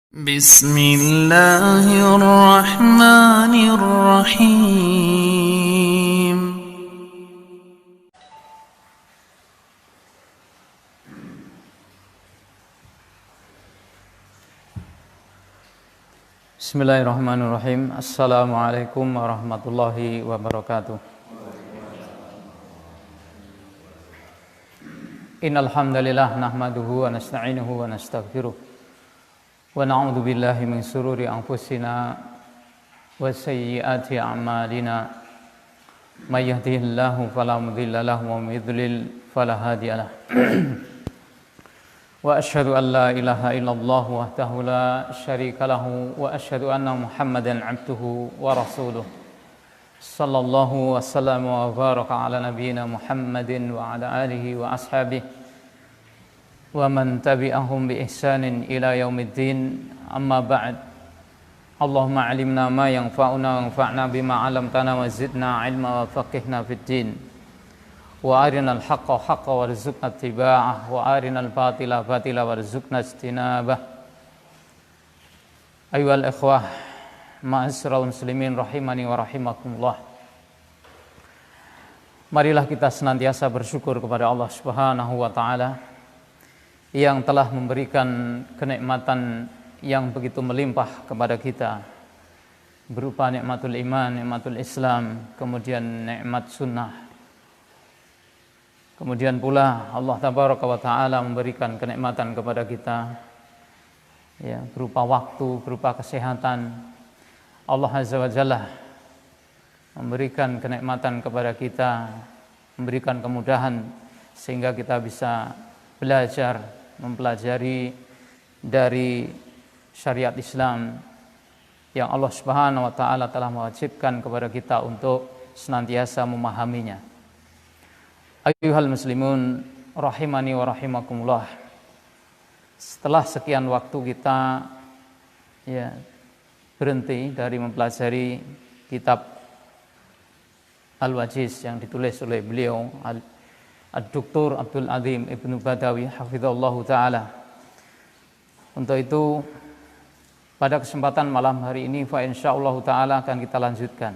بسم الله الرحمن الرحيم. Bismillahirrahmanirrahim. Assalamualaikum warahmatullahi wabarakatuh. Innal hamdalillah nahmaduhu wa nasta'inuhu wa nastaghfiruh. Wa na'udzu billahi min shururi anfusina wa sayyiati a'malina. May yahdihillahu fala mudilla lahu wa may yudlil fala hadiya lahu. Wa asyhadu an la ilaha illallah wahdahu la syarika lahu wa asyhadu anna Muhammadan 'abduhu wa rasuluh. Sallallahu wa sallam wa baraka ala nabiyyina Muhammadin wa ala alihi wa ashabihi wa man tabi'ahum bi ihsanin ila yaumiddin. Amma ba'd. Allahumma 'allimna ma yanfa'una wanfa'na bima 'allamtana wa zidna 'ilma wa faqihna fid din. Wa arinal haqqa haqqan warzuqna ittiba'ah wa arinal batila batila warzuqna ijtinabah. Ayyuhal ikhwah, ma'asyiral muslimin rahimani wa rahimakumullah. Marilah kita senantiasa bersyukur kepada Allah Subhanahu wa taala yang telah memberikan kenikmatan yang begitu melimpah kepada kita, berupa nikmatul iman, nikmatul Islam, kemudian nikmat sunnah. Kemudian pula Allah Tabaraka wa Ta'ala memberikan kenikmatan kepada kita, ya, berupa waktu, berupa kesehatan. Allah Azza wa Jalla memberikan kenikmatan kepada kita, memberikan kemudahan sehingga kita bisa belajar, mempelajari dari syariat Islam yang Allah Subhanahu wa taala telah mewajibkan kepada kita untuk senantiasa memahaminya. Ayyuhal muslimun rahimani wa rahimakumullah. Setelah sekian waktu kita berhenti dari mempelajari kitab Al-Wajiz yang ditulis oleh beliau Ad-Doktor Abdul Azim Ibnu Badawi hafizallahu ta'ala. Untuk itu pada kesempatan malam hari ini insyaallah ta'ala akan kita lanjutkan.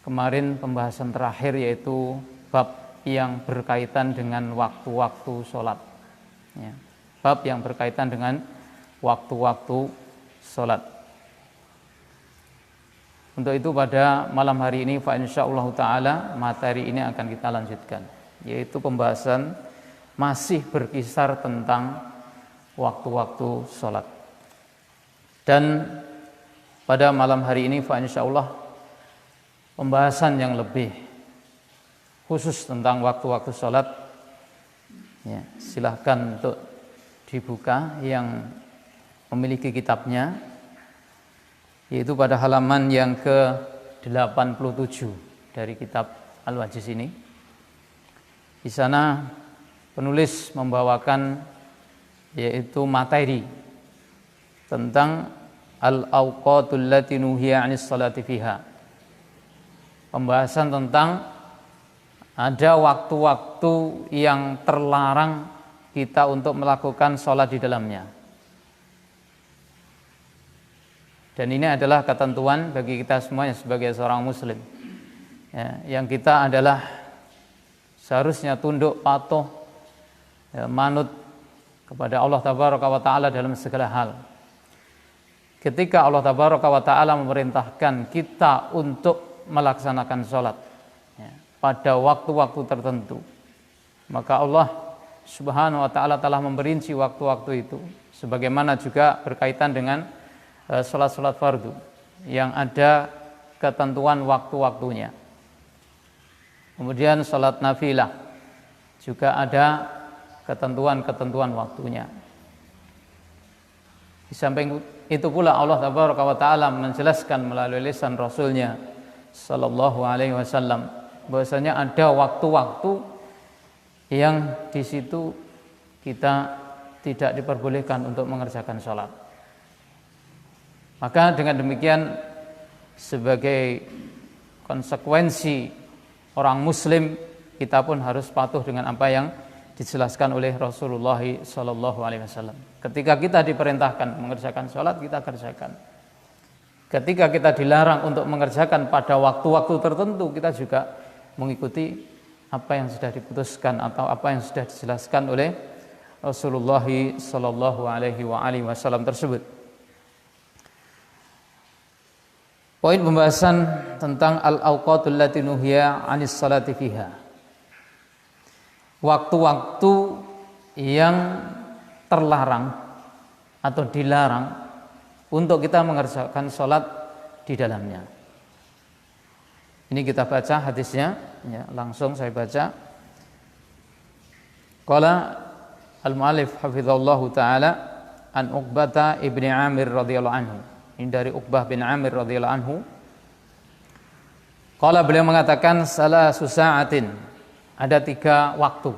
Kemarin pembahasan terakhir yaitu bab yang berkaitan dengan waktu-waktu sholat, ya. Bab yang berkaitan dengan waktu-waktu sholat. Untuk itu pada malam hari ini insyaallah ta'ala materi ini akan kita lanjutkan, yaitu pembahasan masih berkisar tentang waktu-waktu sholat. Dan pada malam hari ini insyaallah pembahasan yang lebih khusus tentang waktu-waktu sholat, ya, silahkan untuk dibuka yang memiliki kitabnya, yaitu pada halaman yang ke-87 dari kitab Al-Wajiz ini. Di sana penulis membawakan yaitu materi tentang al-awqatul lati nuhiya 'anis salati fiha. Pembahasan tentang ada waktu-waktu yang terlarang kita untuk melakukan sholat di dalamnya. Dan ini adalah ketentuan bagi kita semuanya sebagai seorang muslim, ya, yang kita adalah seharusnya tunduk patuh, ya, manut kepada Allah Tabaraka wa Ta'ala dalam segala hal. Ketika Allah Tabaraka wa Ta'ala memerintahkan kita untuk melaksanakan sholat, ya, pada waktu-waktu tertentu, maka Allah Subhanahu wa Ta'ala telah memperinci waktu-waktu itu, sebagaimana juga berkaitan dengan sholat-sholat fardu yang ada ketentuan waktu-waktunya. Kemudian sholat nafilah juga ada ketentuan-ketentuan waktunya. Di samping itu pula Allah Tabaraka wa Ta'ala menjelaskan melalui lisan Rasulnya Sallallahu Alaihi Wasallam bahwasanya ada waktu-waktu yang di situ kita tidak diperbolehkan untuk mengerjakan sholat. Maka dengan demikian sebagai konsekuensi orang muslim, kita pun harus patuh dengan apa yang dijelaskan oleh Rasulullah sallallahu alaihi wasallam. Ketika kita diperintahkan mengerjakan sholat, kita kerjakan. Ketika kita dilarang untuk mengerjakan pada waktu-waktu tertentu, kita juga mengikuti apa yang sudah diputuskan atau apa yang sudah dijelaskan oleh Rasulullah sallallahu alaihi wasallam tersebut. Poin pembahasan tentang al-awqatul lati nuhiya 'anis salati fiha. Waktu-waktu yang terlarang atau dilarang untuk kita mengerjakan sholat di dalamnya. Ini kita baca hadisnya, ya, langsung saya baca. Qala al-mu'allif hafizallahu ta'ala an Uqbah ibni Amir radhiyallahu anhu. Ini dari Uqbah bin Amir radhiyallahu anhu. Qala, beliau mengatakan salasu sa'atin. Ada 3 waktu.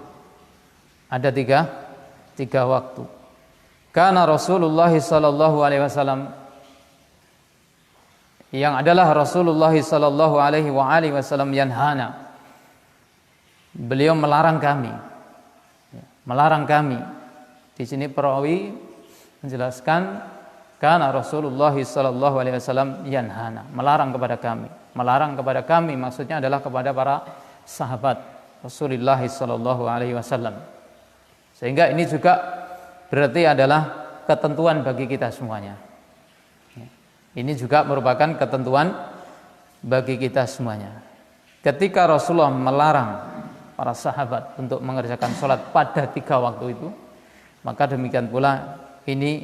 Ada tiga waktu. Karena Rasulullah sallallahu alaihi wasallam, yang adalah Rasulullah sallallahu alaihi wasallam, yanhana. Beliau melarang kami. Melarang kami. Di sini perawi menjelaskan karena Rasulullah sallallahu alaihi wasallam yanhana, melarang kepada kami. Melarang kepada kami maksudnya adalah kepada para sahabat Rasulullah sallallahu alaihi wasallam. Sehingga ini juga berarti adalah ketentuan bagi kita semuanya. Ini juga merupakan ketentuan bagi kita semuanya. Ketika Rasulullah melarang para sahabat untuk mengerjakan sholat pada 3 waktu itu, maka demikian pula ini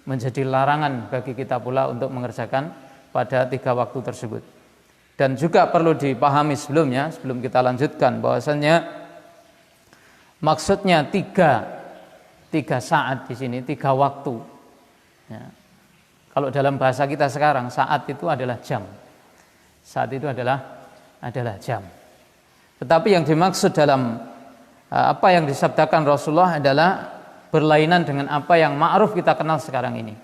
menjadi larangan bagi kita pula untuk mengerjakan pada 3 waktu tersebut. Dan juga perlu dipahami sebelumnya, sebelum kita lanjutkan, bahwasannya maksudnya 3 saat di sini, 3 waktu. Ya. Kalau dalam bahasa kita sekarang, saat itu adalah jam. Saat itu adalah jam. Tetapi yang dimaksud dalam apa yang disabdakan Rasulullah adalah berlainan dengan apa yang ma'ruf kita kenal sekarang ini.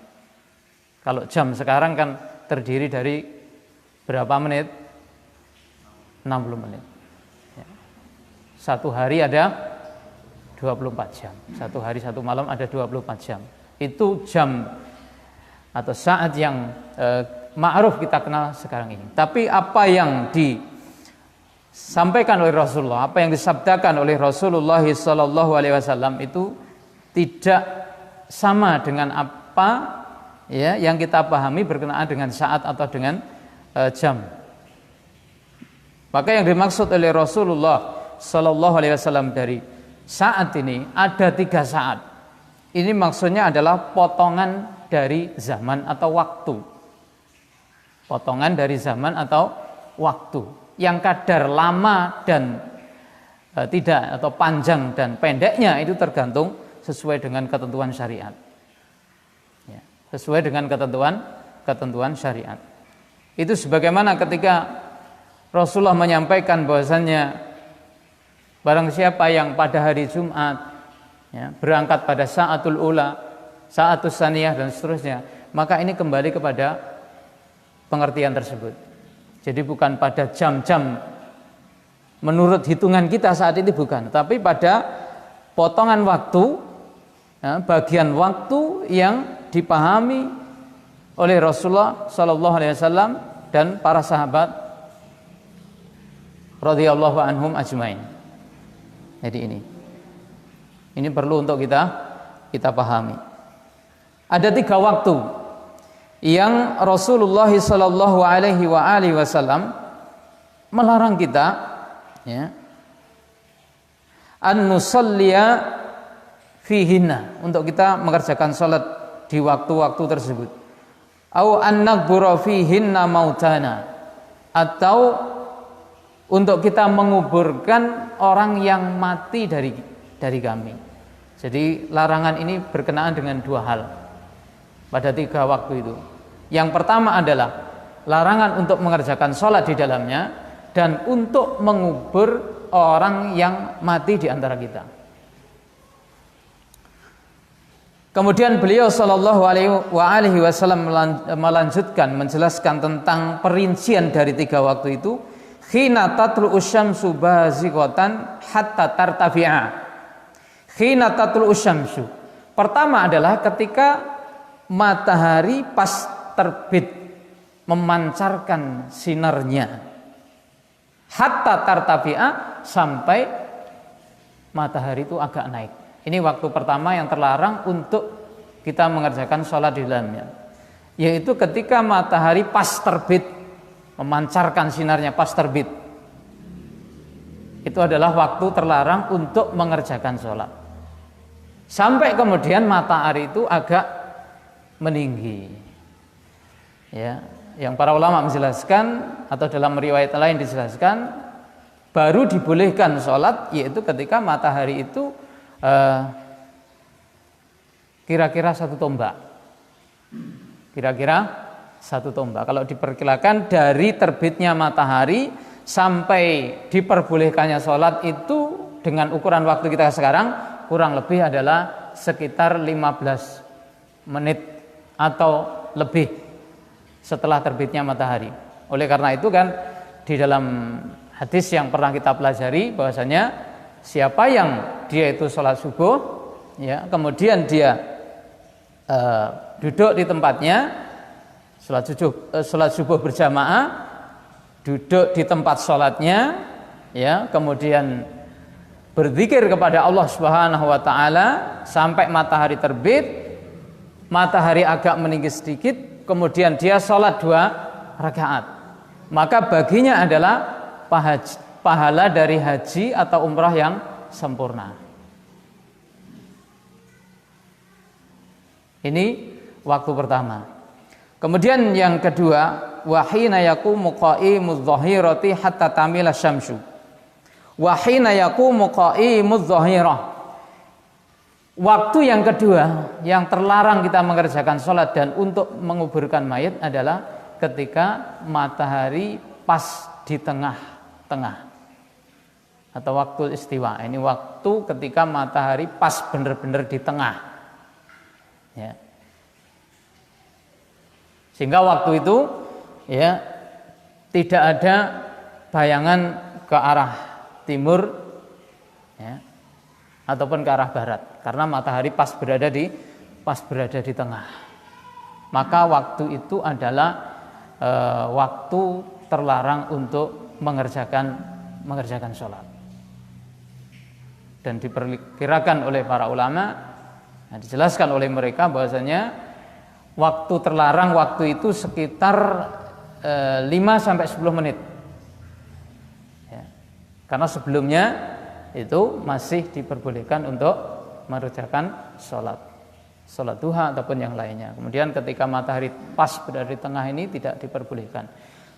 Kalau jam sekarang kan terdiri dari berapa menit? 60 menit. Ya. Satu hari ada 24 jam. Satu hari satu malam ada 24 jam. Itu jam atau saat yang ma'ruf kita kenal sekarang ini. Tapi apa yang disampaikan oleh Rasulullah, apa yang disabdakan oleh Rasulullah sallallahu alaihi wasallam itu tidak sama dengan apa ya yang kita pahami berkenaan dengan saat atau dengan jam. Maka yang dimaksud oleh Rasulullah sallallahu alaihi wasallam dari saat ini ada 3 saat. Ini maksudnya adalah potongan dari zaman atau waktu. Potongan dari zaman atau waktu yang kadar lama dan tidak atau panjang dan pendeknya itu tergantung sesuai dengan ketentuan syariat. Ya, sesuai dengan ketentuan syariat. Itu sebagaimana ketika Rasulullah menyampaikan bahwasannya barang siapa yang pada hari Jumat ya, berangkat pada sa'atul ula, sa'atus saniyah dan seterusnya, maka ini kembali kepada pengertian tersebut. Jadi bukan pada jam-jam menurut hitungan kita saat ini, bukan, tapi pada potongan waktu ya, bagian waktu yang dipahami oleh Rasulullah sallallahu alaihi wasallam dan para sahabat radhiyallahu anhum ajmain. Jadi ini perlu untuk kita pahami. Ada 3 waktu yang Rasulullah sallallahu alaihi wasallam melarang kita ya an nusalliya fihinna, untuk kita mengerjakan salat di waktu-waktu tersebut. Au an naghbura fihinna mautana, atau untuk kita menguburkan orang yang mati dari kami. Jadi larangan ini berkenaan dengan 2 hal pada 3 waktu itu. Yang pertama adalah larangan untuk mengerjakan sholat di dalamnya dan untuk mengubur orang yang mati di antara kita. Kemudian beliau sallallahu alaihi wasallam melanjutkan menjelaskan tentang perincian dari 3 waktu itu. Khina tatlu'u syamsu bazighatan hatta tartafi'a, Khina tatlu'u syamsu. Pertama adalah ketika matahari pas terbit memancarkan sinarnya. Hatta tartafi'a, sampai matahari itu agak naik. Ini waktu pertama yang terlarang untuk kita mengerjakan sholat di dalamnya, yaitu ketika matahari pas terbit, memancarkan sinarnya pas terbit. Itu adalah waktu terlarang untuk mengerjakan sholat. Sampai kemudian matahari itu agak meninggi. Ya, yang para ulama menjelaskan, atau dalam riwayat lain dijelaskan, baru dibolehkan sholat yaitu ketika matahari itu kira-kira 1 tombak. Kira-kira 1 tombak. Kalau diperkirakan dari terbitnya matahari sampai diperbolehkannya sholat itu dengan ukuran waktu kita sekarang kurang lebih adalah sekitar 15 menit atau lebih setelah terbitnya matahari. Oleh karena itu kan di dalam hadis yang pernah kita pelajari bahwasanya siapa yang dia itu sholat subuh, ya, kemudian dia duduk di tempatnya, sholat subuh berjamaah, duduk di tempat sholatnya, ya, kemudian berzikir kepada Allah Subhanahu wa taala sampai matahari terbit, matahari agak meninggi sedikit, kemudian dia sholat 2 rakaat. Maka baginya adalah pahala dari haji atau umrah yang sempurna. Ini waktu pertama. Kemudian yang kedua, wa hina yaqumu qa'imudz dhahirati hatta tamila syamsu. Wa hina yaqumu qa'imudz dhahirah. Waktu yang kedua yang terlarang kita mengerjakan sholat dan untuk menguburkan mayit adalah ketika matahari pas di tengah-tengah atau waktu istiwa. Ini waktu ketika matahari pas benar-benar di tengah, ya. Sehingga waktu itu, ya, tidak ada bayangan ke arah timur, ya, ataupun ke arah barat, karena matahari pas berada di tengah. Maka waktu itu adalah waktu terlarang untuk mengerjakan sholat. Dan diperkirakan oleh para ulama, dijelaskan oleh mereka bahwasanya waktu terlarang waktu itu sekitar 5-10 menit, ya. Karena sebelumnya itu masih diperbolehkan untuk mengerjakan sholat duha ataupun yang lainnya. Kemudian ketika matahari pas berada di tengah ini tidak diperbolehkan.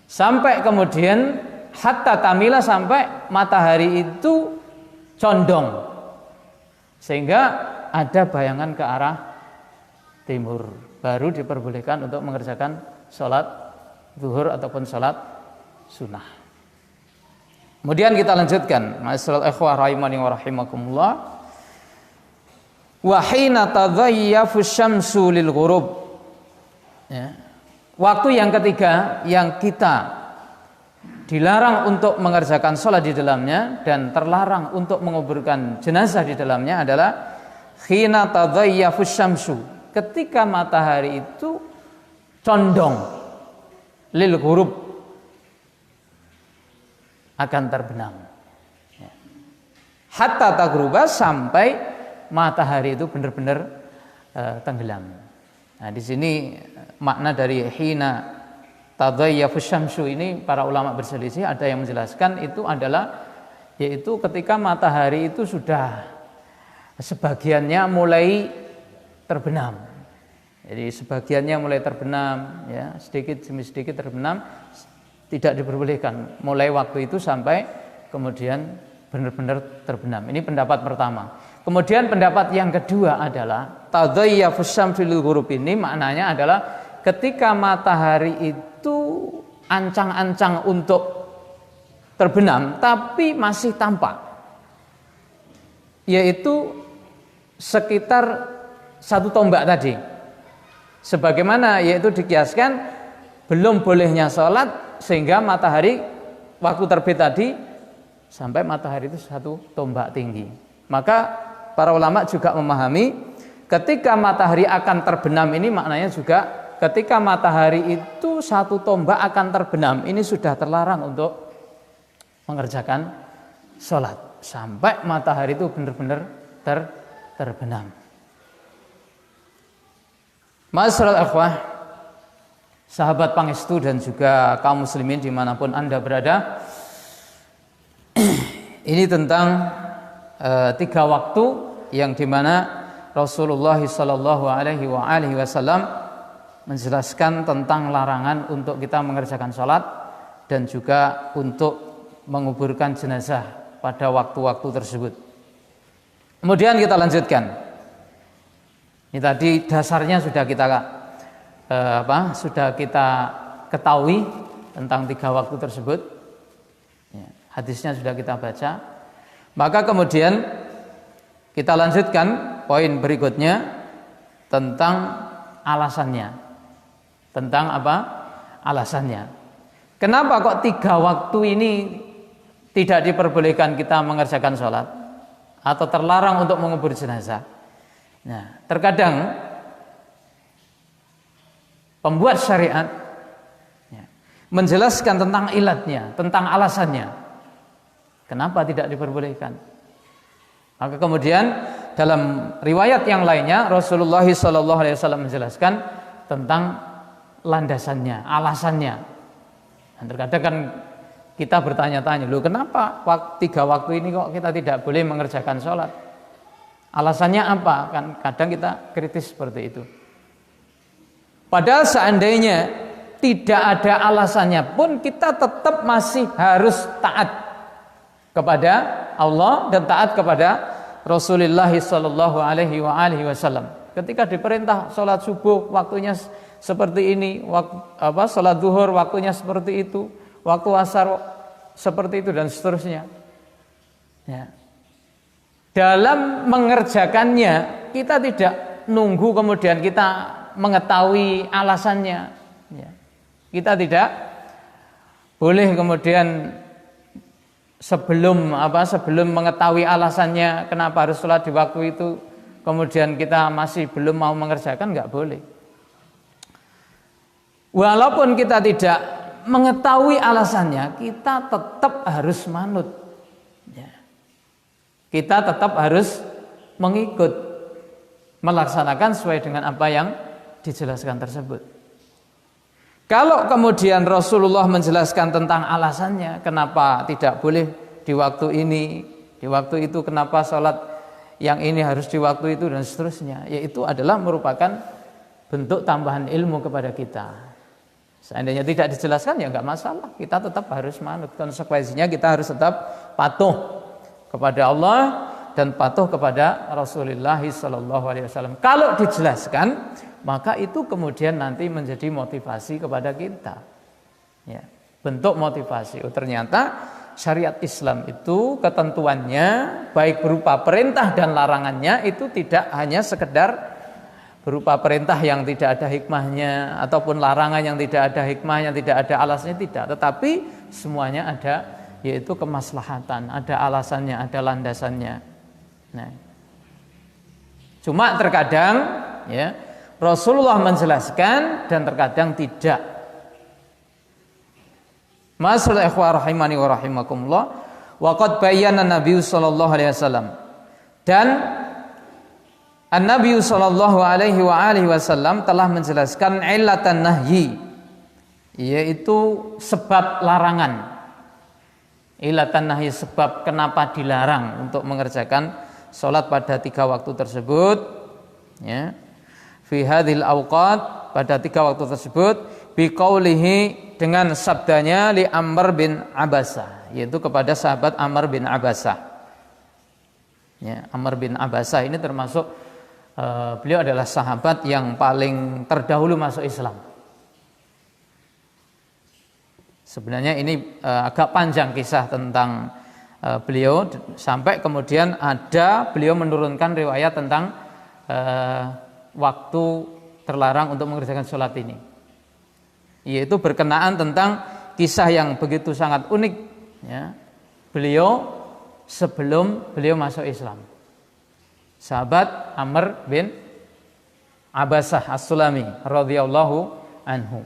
Sampai kemudian hatta tamila, sampai matahari itu condong sehingga ada bayangan ke arah timur, baru diperbolehkan untuk mengerjakan sholat zuhur ataupun sholat sunnah. Kemudian kita lanjutkan, ma'asyiral ikhwah rahimani wa rahimakumullah. Wa hina tadhayyafu syamsu lil ghurub, ya. Waktu yang ketiga yang kita dilarang untuk mengerjakan sholat di dalamnya dan terlarang untuk menguburkan jenazah di dalamnya adalah hina tadhayyafu syamsu, ketika matahari itu condong lil ghurub, akan terbenam, ya. Hatta taghruba, sampai matahari itu benar-benar tenggelam. Nah, di sini makna dari hina tadhayyafu syamsu ini para ulama berselisih. Ada yang menjelaskan itu adalah yaitu ketika matahari itu sudah sebagiannya mulai terbenam. Jadi sebagiannya mulai terbenam, ya, sedikit demi sedikit terbenam, tidak diperbolehkan mulai waktu itu sampai kemudian benar-benar terbenam. Ini pendapat pertama. Kemudian pendapat yang kedua adalah tadhayyafus syamsu lil ghurub, ini maknanya adalah ketika matahari itu ancang-ancang untuk terbenam tapi masih tampak, yaitu sekitar 1 tombak tadi. Sebagaimana yaitu dikiaskan belum bolehnya sholat sehingga matahari waktu terbit tadi sampai matahari itu 1 tombak tinggi. Maka para ulama juga memahami ketika matahari akan terbenam ini maknanya juga ketika matahari itu satu tombak akan terbenam, ini sudah terlarang untuk mengerjakan sholat sampai matahari itu benar-benar terbenam. Masyaallah akhwah, sahabat pangestu dan juga kaum muslimin dimanapun Anda berada, ini tentang 3 waktu yang dimana Rasulullah Shallallahu Alaihi Wasallam menjelaskan tentang larangan untuk kita mengerjakan sholat dan juga untuk menguburkan jenazah pada waktu-waktu tersebut. Kemudian kita lanjutkan. Ini tadi dasarnya sudah kita ketahui tentang 3 waktu tersebut. Ya, hadisnya sudah kita baca. Maka kemudian kita lanjutkan poin berikutnya tentang alasannya. Tentang apa? Alasannya. Kenapa kok 3 waktu ini tidak diperbolehkan kita mengerjakan sholat atau terlarang untuk mengubur jenazah? Nah, terkadang pembuat syariat menjelaskan tentang ilatnya, tentang alasannya. Kenapa tidak diperbolehkan? Maka kemudian dalam riwayat yang lainnya Rasulullah SAW menjelaskan tentang landasannya, alasannya. Dan terkadang kan kita bertanya-tanya, loh kenapa 3 waktu ini kok kita tidak boleh mengerjakan sholat? Alasannya apa? Kan kadang kita kritis seperti itu. Padahal seandainya tidak ada alasannya pun kita tetap masih harus taat kepada Allah dan taat kepada Rasulullah Shallallahu Alaihi Wasallam. Ketika diperintah sholat subuh waktunya seperti ini, sholat zuhur waktunya seperti itu, waktu asar seperti itu dan seterusnya. Ya. Dalam mengerjakannya kita tidak nunggu kemudian kita mengetahui alasannya. Ya. Kita tidak boleh kemudian sebelum mengetahui alasannya kenapa harus sholat di waktu itu, kemudian kita masih belum mau mengerjakan, nggak boleh. Walaupun kita tidak mengetahui alasannya, kita tetap harus manut. Ya. Kita tetap harus mengikut, melaksanakan sesuai dengan apa yang dijelaskan tersebut. Kalau kemudian Rasulullah menjelaskan tentang alasannya, kenapa tidak boleh di waktu ini, di waktu itu, kenapa sholat yang ini harus di waktu itu dan seterusnya, yaitu adalah merupakan bentuk tambahan ilmu kepada kita. Seandainya tidak dijelaskan ya nggak masalah, kita tetap harus manut. Konsekuensinya kita harus tetap patuh kepada Allah dan patuh kepada Rasulullah SAW. Kalau dijelaskan, maka itu kemudian nanti menjadi motivasi kepada kita. Ya, bentuk motivasi. Oh, ternyata syariat Islam itu ketentuannya baik berupa perintah dan larangannya itu tidak hanya sekedar berupa perintah yang tidak ada hikmahnya ataupun larangan yang tidak ada hikmahnya, tidak ada alasannya, tidak. Tetapi semuanya ada, yaitu kemaslahatan, ada alasannya, ada landasannya. Nah, cuma terkadang ya Rasulullah menjelaskan dan terkadang tidak. Masyaallah ikhwah rahimani wa rahimakumullah, wa qad bayyana Nabi sallallahu alaihi wasallam, dan An-Nabi sallallahu alaihi wasallam telah menjelaskan illatan nahyi, yaitu sebab larangan. Illatan nahyi, sebab kenapa dilarang untuk mengerjakan sholat pada 3 waktu tersebut, ya. Fi hadhil awqat, pada 3 waktu tersebut, biqaulihi, dengan sabdanya li Amr bin Abasah, yaitu kepada sahabat Amr bin Abasah. Ya, Amr bin Abasah ini termasuk beliau adalah sahabat yang paling terdahulu masuk Islam. Sebenarnya ini agak panjang kisah tentang beliau, sampai kemudian ada beliau menurunkan riwayat tentang waktu terlarang untuk mengerjakan sholat ini, yaitu berkenaan tentang kisah yang begitu sangat unik, ya, beliau sebelum beliau masuk Islam. sahabat Amr bin Abasah As-Sulami radhiyallahu anhu.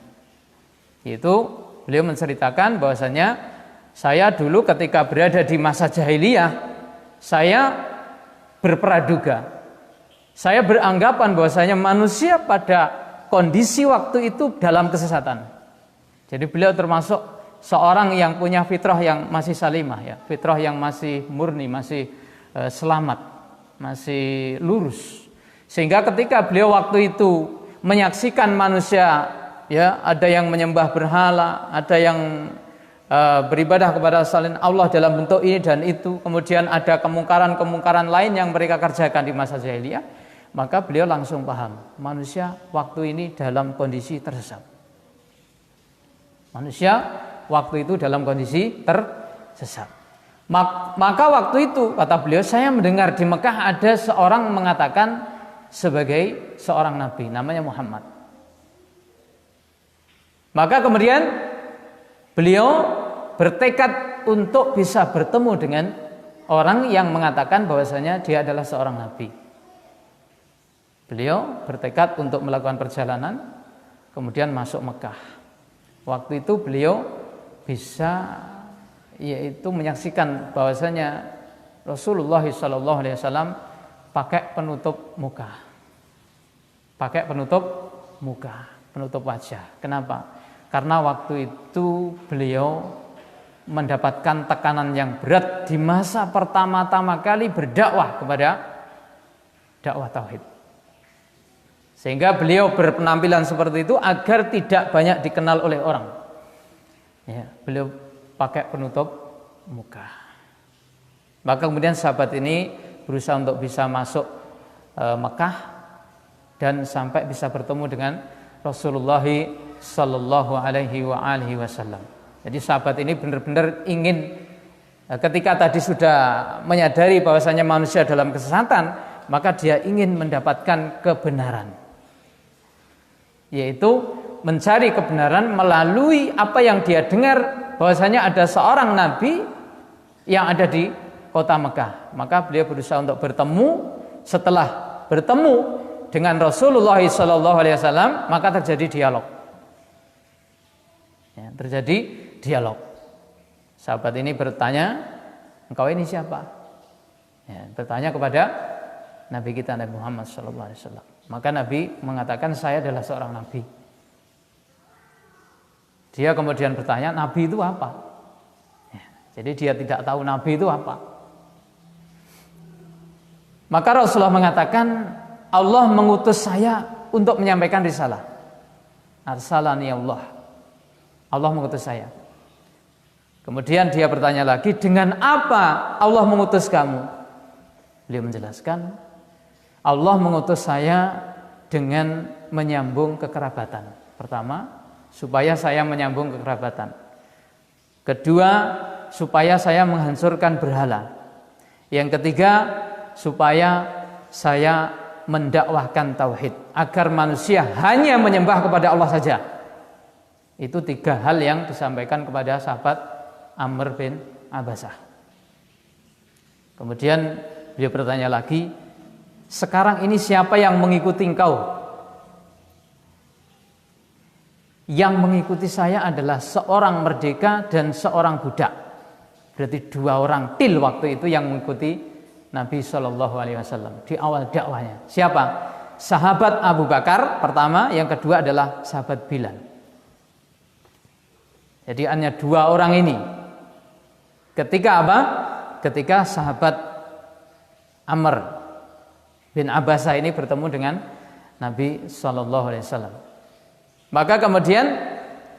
Itu beliau menceritakan bahwasanya saya dulu ketika berada di masa jahiliyah, saya berpraduga. Saya beranggapan bahwasanya manusia pada kondisi waktu itu dalam kesesatan. Jadi beliau termasuk seorang yang punya fitrah yang masih salimah ya, fitrah yang masih murni, masih selamat, masih lurus. Sehingga ketika beliau waktu itu menyaksikan manusia, ya, ada yang menyembah berhala, ada yang beribadah kepada selain Allah dalam bentuk ini dan itu, kemudian ada kemungkaran-kemungkaran lain yang mereka kerjakan di masa jahiliyah, maka beliau langsung paham, manusia waktu ini dalam kondisi tersesat. Manusia waktu itu dalam kondisi tersesat. Maka waktu itu, kata beliau, saya mendengar di Mekah ada seorang mengatakan sebagai seorang nabi, namanya Muhammad. Maka kemudian beliau bertekad untuk bisa bertemu dengan orang yang mengatakan bahwasanya dia adalah seorang nabi. Beliau bertekad untuk melakukan perjalanan, kemudian masuk Mekah. Waktu itu beliau bisa yaitu menyaksikan bahwasanya Rasulullah SAW pakai penutup muka. Pakai penutup muka, penutup wajah. Kenapa? Karena waktu itu beliau mendapatkan tekanan yang berat di masa pertama-tama kali berdakwah kepada dakwah tauhid. Sehingga beliau berpenampilan seperti itu agar tidak banyak dikenal oleh orang. Ya, beliau pakai penutup muka. Maka kemudian sahabat ini berusaha untuk bisa masuk Mekah dan sampai bisa bertemu dengan Rasulullah sallallahu alaihi wasallam. Jadi sahabat ini benar-benar ingin, ketika tadi sudah menyadari bahwasanya manusia dalam kesesatan, maka dia ingin mendapatkan kebenaran, yaitu mencari kebenaran melalui apa yang dia dengar bahwasanya ada seorang nabi yang ada di kota Mekah. Maka beliau berusaha untuk bertemu. Setelah bertemu dengan Rasulullah SAW, maka terjadi dialog. Ya, terjadi dialog. Sahabat ini bertanya, engkau ini siapa? Ya, bertanya kepada Nabi kita Nabi Muhammad SAW. Maka Nabi mengatakan, saya adalah seorang nabi. Dia kemudian bertanya, nabi itu apa? Ya, jadi dia tidak tahu nabi itu apa. Maka Rasulullah mengatakan, Allah mengutus saya untuk menyampaikan risalah. Arsalani Allah. Allah mengutus saya. Kemudian dia bertanya lagi, dengan apa Allah mengutus kamu? Beliau menjelaskan, Allah mengutus saya dengan menyambung kekerabatan. Pertama, supaya saya menyambung kekerabatan. Kedua, supaya saya menghancurkan berhala. Yang ketiga, supaya saya mendakwahkan tauhid agar manusia hanya menyembah kepada Allah saja. Itu 3 hal yang disampaikan kepada sahabat Amr bin Abasah. Kemudian beliau bertanya lagi, sekarang ini siapa yang mengikuti engkau? Yang mengikuti saya adalah seorang merdeka dan seorang budak. Berarti 2 orang til waktu itu yang mengikuti Nabi SAW di awal dakwahnya. Siapa? Sahabat Abu Bakar pertama, yang kedua adalah sahabat Bilal. Jadi hanya 2 orang ini. Ketika apa? Ketika sahabat Amr bin Abasah ini bertemu dengan Nabi SAW. Maka kemudian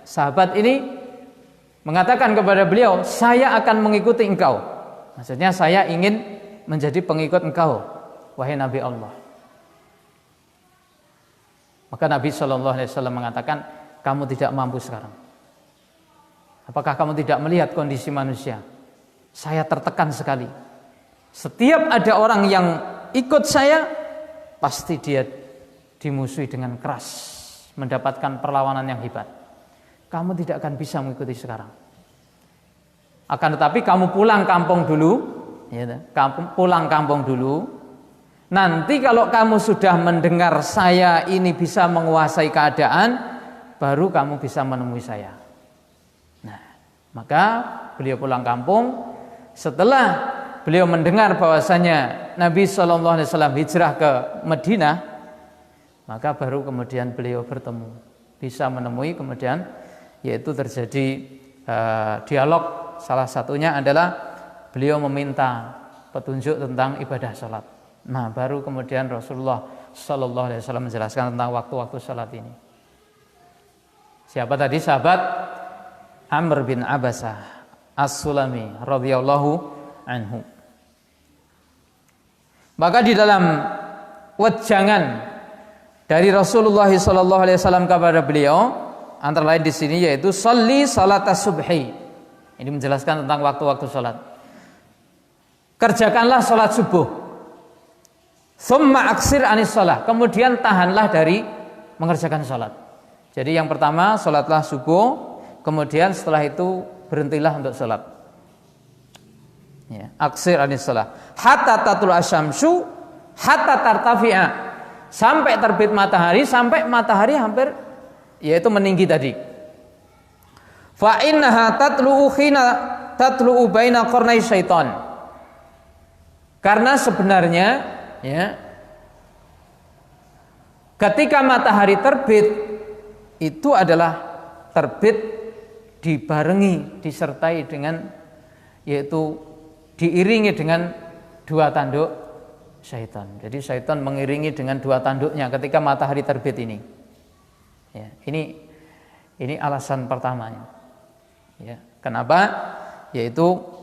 sahabat ini mengatakan kepada beliau, saya akan mengikuti engkau. Maksudnya saya ingin menjadi pengikut engkau, wahai Nabi Allah. Maka Nabi SAW mengatakan, kamu tidak mampu sekarang. Apakah kamu tidak melihat kondisi manusia? Saya tertekan sekali. Setiap ada orang yang ikut saya, pasti dia dimusuhi dengan keras, mendapatkan perlawanan yang hebat. Kamu tidak akan bisa mengikuti sekarang. Akan tetapi kamu pulang kampung dulu, ya, pulang kampung dulu, Nanti kalau kamu sudah mendengar saya ini bisa menguasai keadaan, baru kamu bisa menemui saya. Nah, maka beliau pulang kampung. Setelah beliau mendengar bahwasanya Nabi SAW hijrah ke Madinah, maka baru kemudian beliau bertemu, bisa menemui, kemudian yaitu terjadi dialog. Salah satunya adalah beliau meminta petunjuk tentang ibadah salat. Nah, baru kemudian Rasulullah SAW menjelaskan tentang waktu-waktu salat ini. Siapa tadi? Sahabat Amr bin Abasah As-Sulami radhiyallahu anhu. Maka di dalam wejangan dari Rasulullah SAW kepada beliau, antara lain di sini yaitu sholli salatas subhi. Ini menjelaskan tentang waktu-waktu salat. Kerjakanlah salat subuh. Tsumma aksir anis shalah. Kemudian tahanlah dari mengerjakan salat. Jadi yang pertama salatlah subuh, kemudian setelah itu berhentilah untuk salat. Ya, aksir anis shalah. Hatta tatul asyamsu hatta tartafi'a. Sampai terbit matahari, sampai matahari hampir yaitu meninggi tadi. Fa innaha tatlu'u khina tatlu'u baina qarnai syaitan. Karena sebenarnya ya, ketika matahari terbit itu adalah terbit dibarengi, disertai dengan yaitu diiringi dengan dua tanduk syaitan. Jadi syaitan mengiringi dengan dua tanduknya ketika matahari terbit ini. Ya, ini alasan pertamanya. Ya, kenapa? Yaitu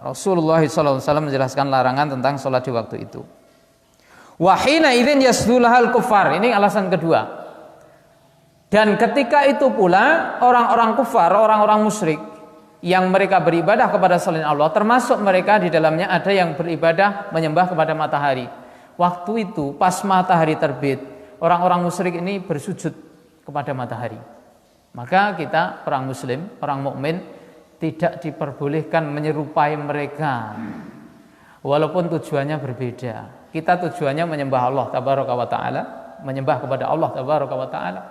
Rasulullah SAW menjelaskan larangan tentang sholat di waktu itu. Wahina idzin yasdulahal kufar. Ini alasan kedua. Dan ketika itu pula orang-orang kufar, orang-orang musyrik yang mereka beribadah kepada selain Allah, termasuk mereka di dalamnya ada yang beribadah menyembah kepada matahari. Waktu itu pas matahari terbit, orang-orang musyrik ini bersujud kepada matahari. Maka kita orang muslim, orang mukmin tidak diperbolehkan menyerupai mereka, walaupun tujuannya berbeda. Kita tujuannya menyembah Allah tabaraka wa ta'ala, menyembah kepada Allah tabaraka wa ta'ala.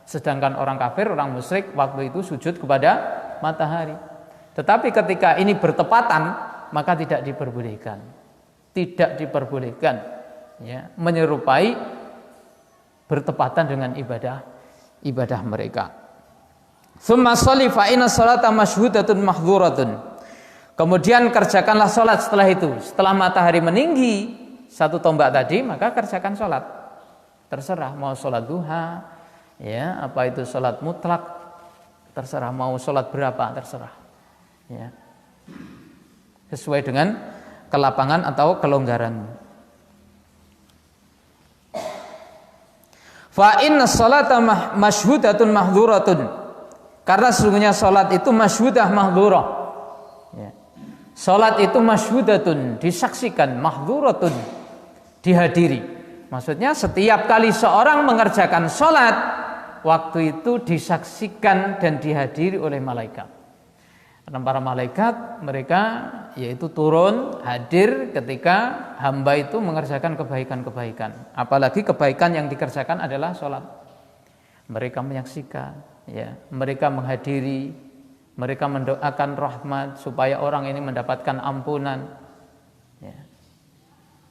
Sedangkan orang kafir, orang musyrik waktu itu sujud kepada matahari. Tetapi ketika ini bertepatan, maka tidak diperbolehkan. Tidak diperbolehkan ya, menyerupai bertepatan dengan ibadah mereka. Tsumma sholli fa inna sholata masyhudatun mahdzuratun. Kemudian kerjakanlah salat setelah itu. Setelah matahari meninggi satu tombak tadi, maka kerjakan salat. Terserah mau salat duha, ya, apa itu salat mutlak, terserah mau salat berapa, terserah. Ya. Sesuai dengan kelapangan atau kelonggaran. Fa inna sholata masyhudatun mahdzuratun. Karena sesungguhnya salat itu masyhudah mahdhurah. Ya. Salat itu masyhudatun, disaksikan, mahdhuratun, dihadiri. Maksudnya setiap kali seorang mengerjakan salat, waktu itu disaksikan dan dihadiri oleh malaikat. Karena para malaikat mereka yaitu turun hadir ketika hamba itu mengerjakan kebaikan-kebaikan. Apalagi kebaikan yang dikerjakan adalah salat. Mereka menyaksikan, ya, mereka menghadiri, mereka mendoakan rahmat supaya orang ini mendapatkan ampunan. Ya.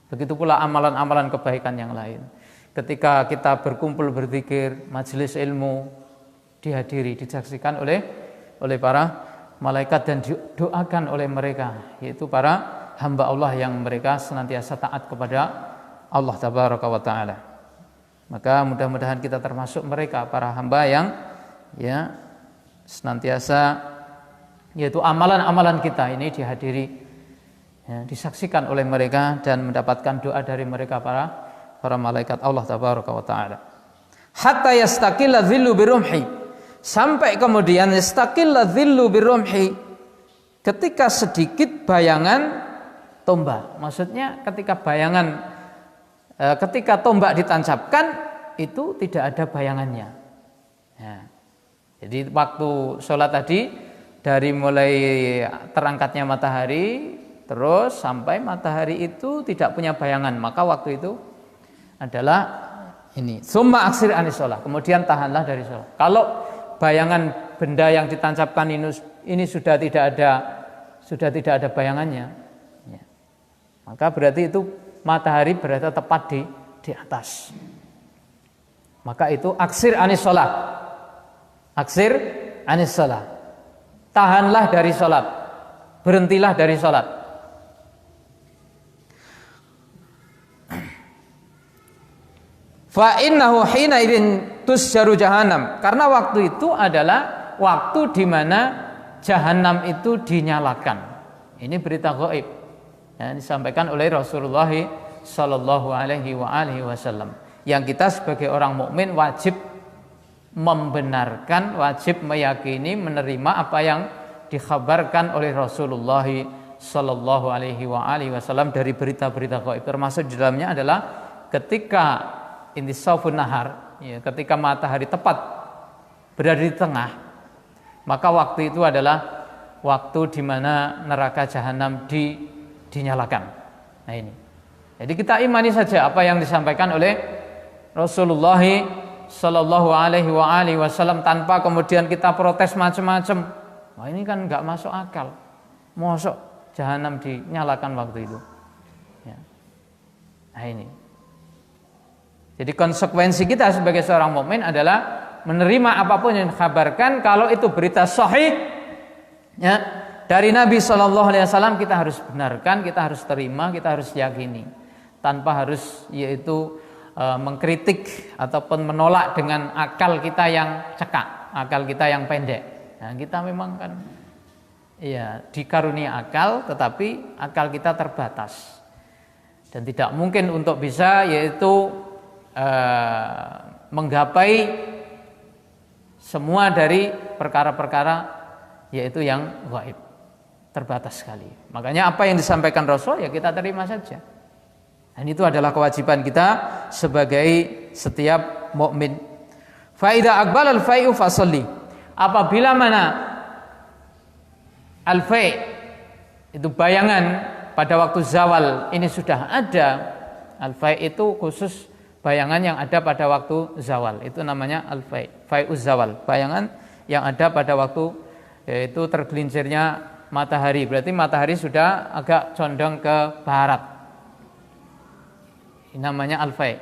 Begitu pula amalan-amalan kebaikan yang lain. Ketika kita berkumpul berzikir, majelis ilmu, dihadiri, disaksikan oleh para malaikat dan didoakan oleh mereka, yaitu para hamba Allah yang mereka senantiasa taat kepada Allah tabaraka wa ta'ala. Maka mudah-mudahan kita termasuk mereka, para hamba yang ya senantiasa yaitu amalan-amalan kita ini dihadiri, ya, disaksikan oleh mereka dan mendapatkan doa dari mereka para malaikat Allah tabaraka wa ta'ala. Hatta yastaqilla dhillu birumhi, sampai kemudian yastaqilla dhillu birumhi, ketika sedikit bayangan tombak. Maksudnya ketika tombak ditancapkan itu tidak ada bayangannya. Ya. Jadi waktu sholat tadi dari mulai terangkatnya matahari terus sampai matahari itu tidak punya bayangan, maka waktu itu adalah ini. Summa aksir anis sholat, kemudian tahanlah dari sholat. Kalau bayangan benda yang ditancapkan ini sudah tidak ada bayangannya, ya, maka berarti itu matahari berada tepat di atas. Maka itu aksir anis sholat, aksir anis sholat, tahanlah dari sholat, berhentilah dari sholat. Fa innahu hina idzin tusjaru jahannam, karena waktu itu adalah waktu di mana jahanam itu dinyalakan. Ini berita gaib yang disampaikan oleh Rasulullah sallallahu alaihi wasallam, yang kita sebagai orang mukmin wajib membenarkan, wajib meyakini, menerima apa yang dikhabarkan oleh Rasulullah sallallahu alaihi wasallam dari berita-berita gaib. Termasuk di dalamnya adalah ketika intisafun nahar, ya, ketika matahari tepat berada di tengah, maka waktu itu adalah waktu di mana neraka jahanam dinyalakan. Nah ini. Jadi kita imani saja apa yang disampaikan oleh Rasulullah sallallahu alaihi wasallam tanpa kemudian kita protes macam-macam. Wah, ini kan enggak masuk akal. Mosok jahanam dinyalakan waktu itu. Ya. Nah ini. Jadi konsekuensi kita sebagai seorang mukmin adalah menerima apapun yang dikabarkan, kalau itu berita sahih, ya, dari Nabi SAW, kita harus benarkan, kita harus terima, kita harus yakini, tanpa harus yaitu mengkritik ataupun menolak dengan akal kita yang cekak, akal kita yang pendek. Nah, kita memang kan ya dikarunia akal, tetapi akal kita terbatas dan tidak mungkin untuk bisa yaitu menggapai semua dari perkara-perkara yaitu yang gaib, terbatas sekali. Makanya apa yang disampaikan Rasul ya kita terima saja. Dan itu adalah kewajiban kita sebagai setiap mukmin. Fa idza aqbala al-fai'u fasalli. Apabila mana al-fai' itu bayangan pada waktu zawal ini sudah ada, al-fai' itu khusus bayangan yang ada pada waktu zawal, itu namanya fai'uz zawal, bayangan yang ada pada waktu yaitu tergelincirnya matahari. Berarti matahari sudah agak condong ke barat. Ini namanya al-fai'.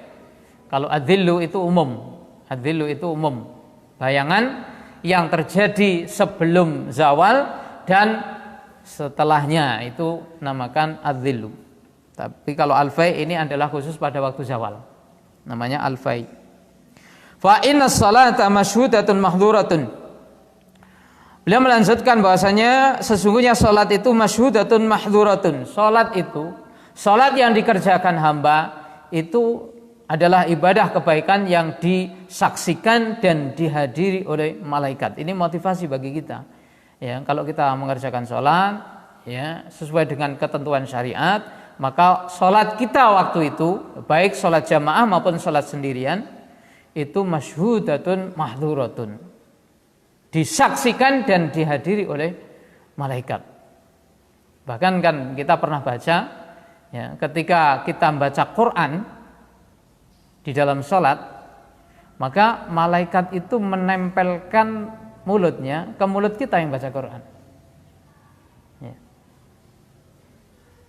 Kalau adzillu itu umum. Adzillu itu umum. Bayangan yang terjadi sebelum zawal dan setelahnya itu namakan adzillu. Tapi kalau al-fai' ini adalah khusus pada waktu zawal. Namanya al-fai'. Fa inna sholata masyhudatun mahdhuratun. Beliau melanjutkan bahwasanya sesungguhnya salat itu masyhudatun mahdhuratun. Salat itu, salat yang dikerjakan hamba itu adalah ibadah kebaikan yang disaksikan dan dihadiri oleh malaikat. Ini motivasi bagi kita. Ya, kalau kita mengerjakan salat ya sesuai dengan ketentuan syariat, maka sholat kita waktu itu, baik sholat jamaah maupun sholat sendirian, itu masyhudatun mahdhuratun, disaksikan dan dihadiri oleh malaikat. Bahkan kan kita pernah baca, ya, ketika kita membaca Quran di dalam sholat, maka malaikat itu menempelkan mulutnya ke mulut kita yang baca Quran.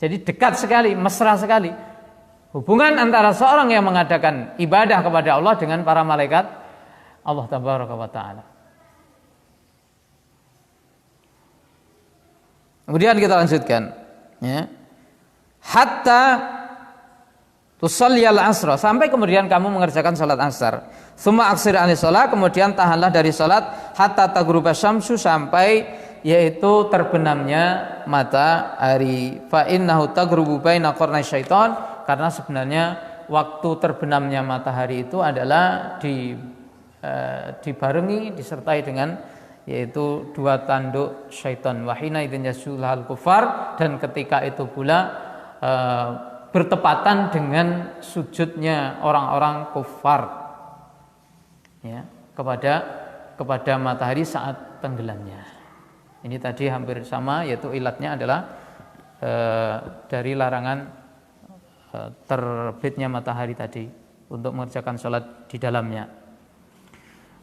Jadi dekat sekali, mesra sekali hubungan antara seorang yang mengadakan ibadah kepada Allah dengan para malaikat Allah tabaraka wa ta'ala. Kemudian kita lanjutkan, ya. Hatta tusalliyal asra, sampai kemudian kamu mengerjakan salat asar. Tsumma aksir anis shalah, kemudian tahanlah dari salat hatta taghruba syamsu, sampai yaitu terbenamnya matahari. Fa innahu taghrubu baina qarnay syaitan, karena sebenarnya waktu terbenamnya matahari itu adalah dibarengi, disertai dengan yaitu dua tanduk syaitan. Wa hina idzin yasulul kufar, dan ketika itu pula bertepatan dengan sujudnya orang-orang kufar, ya, kepada matahari saat tenggelamnya. Ini tadi hampir sama, yaitu ilatnya adalah dari larangan terbitnya matahari tadi untuk mengerjakan sholat di dalamnya.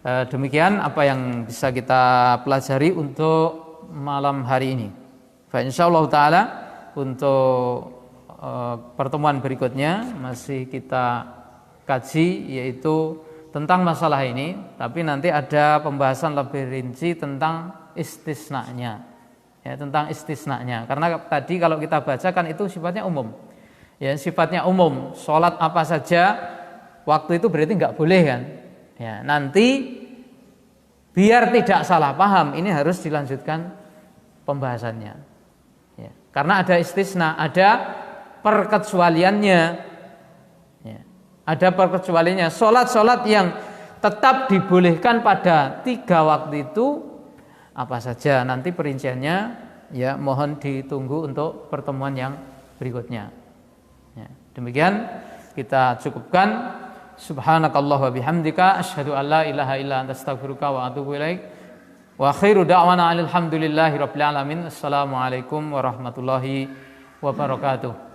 Demikian apa yang bisa kita pelajari untuk malam hari ini. Insyaallah taala untuk pertemuan berikutnya masih kita kaji yaitu tentang masalah ini, tapi nanti ada pembahasan lebih rinci tentang istisnanya. Ya, tentang istisnanya. Karena tadi kalau kita bacakan itu sifatnya umum. Ya, sifatnya umum. Sholat apa saja waktu itu berarti nggak boleh kan? Ya, nanti biar tidak salah paham ini harus dilanjutkan pembahasannya. Ya, karena ada istisna, ada perkecualiannya. Ya, ada perkecualiannya. Sholat-sholat yang tetap dibolehkan pada 3 waktu itu apa saja, nanti perinciannya ya mohon ditunggu untuk pertemuan yang berikutnya. Ya, demikian kita cukupkan. Subhanakallah wa bihamdika asyhadu an la ilaha illa anta astaghfiruka wa atubu ilaik. Wa khairu da'wana alhamdulillahi rabbil alamin. Assalamualaikum warahmatullahi wabarakatuh.